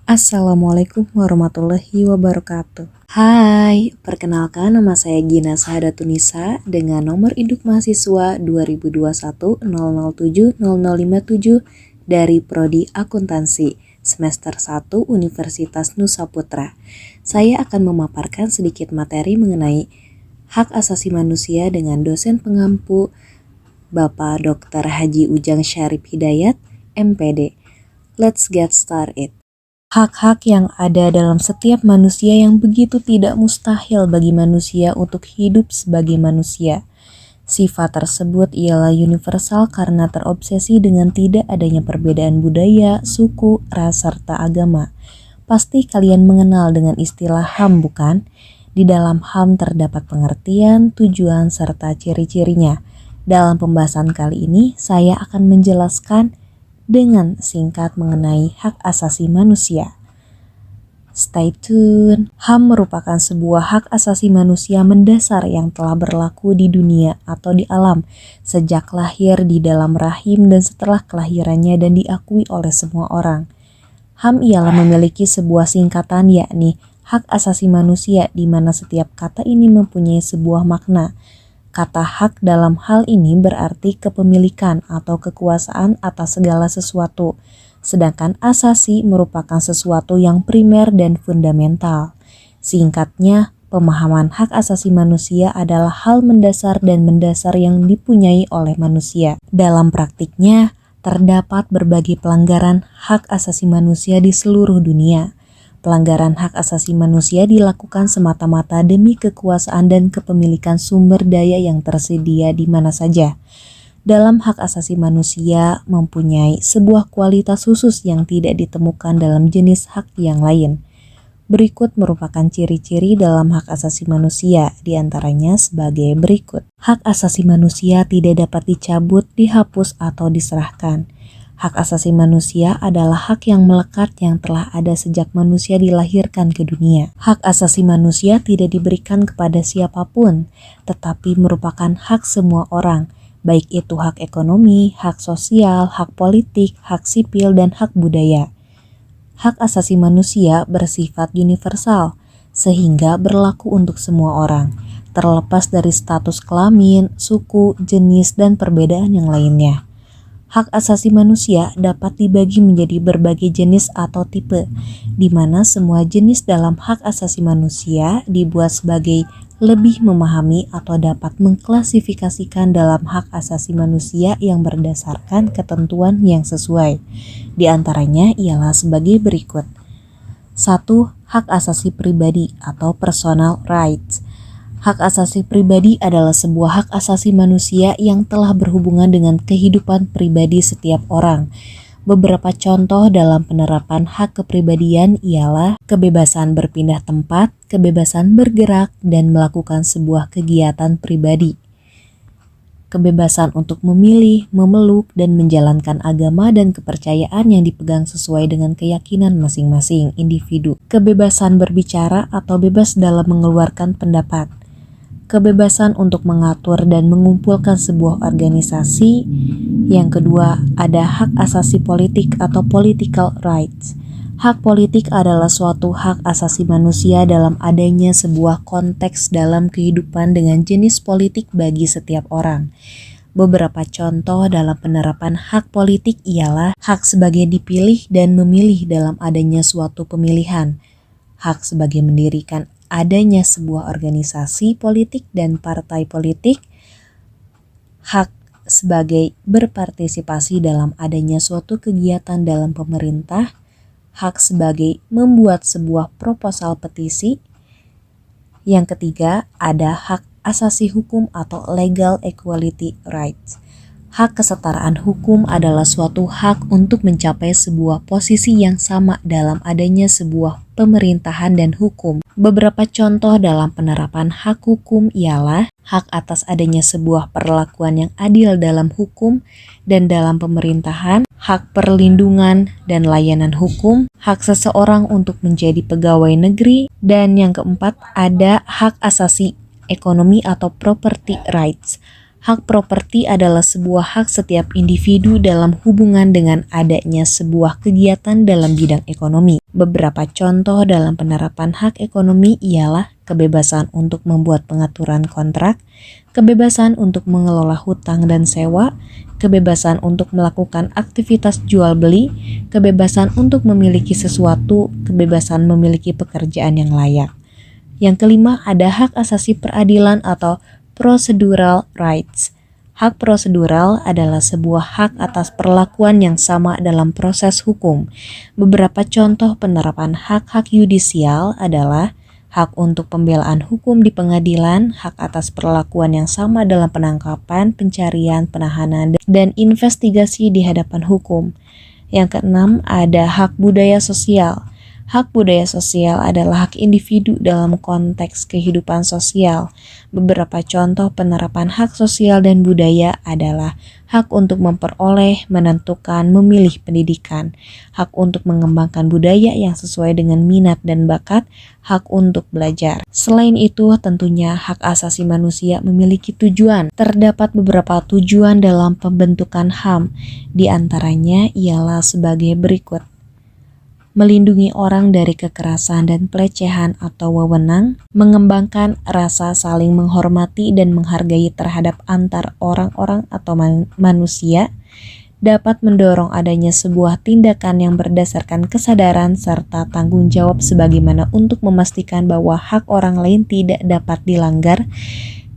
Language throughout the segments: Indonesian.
Assalamualaikum warahmatullahi wabarakatuh. Hai, perkenalkan nama saya Gina Sahadatunisa dengan nomor induk mahasiswa 2021-007-0057 dari Prodi Akuntansi semester 1 Universitas Nusa Putra. Saya akan memaparkan sedikit materi mengenai hak asasi manusia dengan dosen pengampu Bapak Dr. Haji Ujang Syarif Hidayat, MPD. Let's get started. Hak-hak yang ada dalam setiap manusia yang begitu tidak mustahil bagi manusia untuk hidup sebagai manusia. Sifat tersebut ialah universal karena terobsesi dengan tidak adanya perbedaan budaya, suku, ras, serta agama. Pasti kalian mengenal dengan istilah HAM, bukan? Di dalam HAM terdapat pengertian, tujuan, serta ciri-cirinya. Dalam pembahasan kali ini, saya akan menjelaskan dengan singkat mengenai hak asasi manusia. Stay tune. HAM merupakan sebuah hak asasi manusia mendasar yang telah berlaku di dunia atau di alam sejak lahir di dalam rahim dan setelah kelahirannya dan diakui oleh semua orang. HAM ialah memiliki sebuah singkatan yakni hak asasi manusia di mana setiap kata ini mempunyai sebuah makna. Kata hak dalam hal ini berarti kepemilikan atau kekuasaan atas segala sesuatu, sedangkan asasi merupakan sesuatu yang primer dan fundamental. Singkatnya, pemahaman hak asasi manusia adalah hal mendasar dan mendasar yang dipunyai oleh manusia. Dalam praktiknya, terdapat berbagai pelanggaran hak asasi manusia di seluruh dunia. Pelanggaran hak asasi manusia dilakukan semata-mata demi kekuasaan dan kepemilikan sumber daya yang tersedia di mana saja. Dalam hak asasi manusia mempunyai sebuah kualitas khusus yang tidak ditemukan dalam jenis hak yang lain. Berikut merupakan ciri-ciri dalam hak asasi manusia, diantaranya sebagai berikut. Hak asasi manusia tidak dapat dicabut, dihapus, atau diserahkan. Hak asasi manusia adalah hak yang melekat yang telah ada sejak manusia dilahirkan ke dunia. Hak asasi manusia tidak diberikan kepada siapapun, tetapi merupakan hak semua orang, baik itu hak ekonomi, hak sosial, hak politik, hak sipil, dan hak budaya. Hak asasi manusia bersifat universal, sehingga berlaku untuk semua orang, terlepas dari status kelamin, suku, jenis, dan perbedaan yang lainnya. Hak asasi manusia dapat dibagi menjadi berbagai jenis atau tipe, di mana semua jenis dalam hak asasi manusia dibuat sebagai lebih memahami atau dapat mengklasifikasikan dalam hak asasi manusia yang berdasarkan ketentuan yang sesuai. Di antaranya ialah sebagai berikut. 1. Hak asasi pribadi atau personal rights. Hak asasi pribadi adalah sebuah hak asasi manusia yang telah berhubungan dengan kehidupan pribadi setiap orang. Beberapa contoh dalam penerapan hak kepribadian ialah kebebasan berpindah tempat, kebebasan bergerak, dan melakukan sebuah kegiatan pribadi. Kebebasan untuk memilih, memeluk, dan menjalankan agama dan kepercayaan yang dipegang sesuai dengan keyakinan masing-masing individu. Kebebasan berbicara atau bebas dalam mengeluarkan pendapat. Kebebasan untuk mengatur dan mengumpulkan sebuah organisasi. Yang kedua, ada hak asasi politik atau political rights. Hak politik adalah suatu hak asasi manusia dalam adanya sebuah konteks dalam kehidupan dengan jenis politik bagi setiap orang. Beberapa contoh dalam penerapan hak politik ialah hak sebagai dipilih dan memilih dalam adanya suatu pemilihan, hak sebagai mendirikan adanya sebuah organisasi politik dan partai politik, hak sebagai berpartisipasi dalam adanya suatu kegiatan dalam pemerintah, hak sebagai membuat sebuah proposal petisi. Yang ketiga, ada hak asasi hukum atau legal equality rights. Hak kesetaraan hukum adalah suatu hak untuk mencapai sebuah posisi yang sama dalam adanya sebuah pemerintahan dan hukum. Beberapa contoh dalam penerapan hak hukum ialah hak atas adanya sebuah perlakuan yang adil dalam hukum dan dalam pemerintahan, hak perlindungan dan layanan hukum, hak seseorang untuk menjadi pegawai negeri, dan yang keempat ada hak asasi ekonomi atau property rights. Hak properti adalah sebuah hak setiap individu dalam hubungan dengan adanya sebuah kegiatan dalam bidang ekonomi. Beberapa contoh dalam penerapan hak ekonomi ialah kebebasan untuk membuat pengaturan kontrak, kebebasan untuk mengelola hutang dan sewa, kebebasan untuk melakukan aktivitas jual beli, kebebasan untuk memiliki sesuatu, kebebasan memiliki pekerjaan yang layak. Yang kelima, ada hak asasi peradilan atau procedural rights. Hak prosedural adalah sebuah hak atas perlakuan yang sama dalam proses hukum. Beberapa contoh penerapan hak-hak yudisial adalah hak untuk pembelaan hukum di pengadilan, hak atas perlakuan yang sama dalam penangkapan, pencarian, penahanan, dan investigasi di hadapan hukum. Yang keenam, ada hak budaya sosial. Hak budaya sosial adalah hak individu dalam konteks kehidupan sosial. Beberapa contoh penerapan hak sosial dan budaya adalah hak untuk memperoleh, menentukan, memilih pendidikan, hak untuk mengembangkan budaya yang sesuai dengan minat dan bakat, hak untuk belajar. Selain itu, tentunya hak asasi manusia memiliki tujuan. Terdapat beberapa tujuan dalam pembentukan HAM, di antaranya ialah sebagai berikut. Melindungi orang dari kekerasan dan pelecehan atau wewenang, mengembangkan rasa saling menghormati dan menghargai terhadap antar orang-orang atau manusia, dapat mendorong adanya sebuah tindakan yang berdasarkan kesadaran serta tanggung jawab sebagaimana untuk memastikan bahwa hak orang lain tidak dapat dilanggar.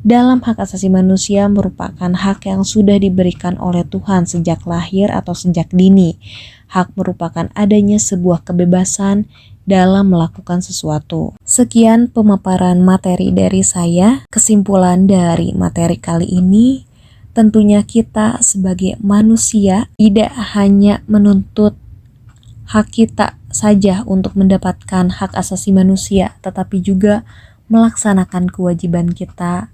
Dalam hak asasi manusia merupakan hak yang sudah diberikan oleh Tuhan sejak lahir atau sejak dini. Hak merupakan adanya sebuah kebebasan dalam melakukan sesuatu. Sekian pemaparan materi dari saya. Kesimpulan dari materi kali ini, tentunya kita sebagai manusia tidak hanya menuntut hak kita saja untuk mendapatkan hak asasi manusia, tetapi juga melaksanakan kewajiban kita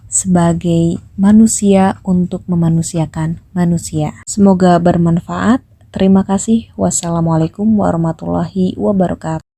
sebagai manusia untuk memanusiakan manusia. Semoga bermanfaat. Terima kasih. Wassalamualaikum warahmatullahi wabarakatuh.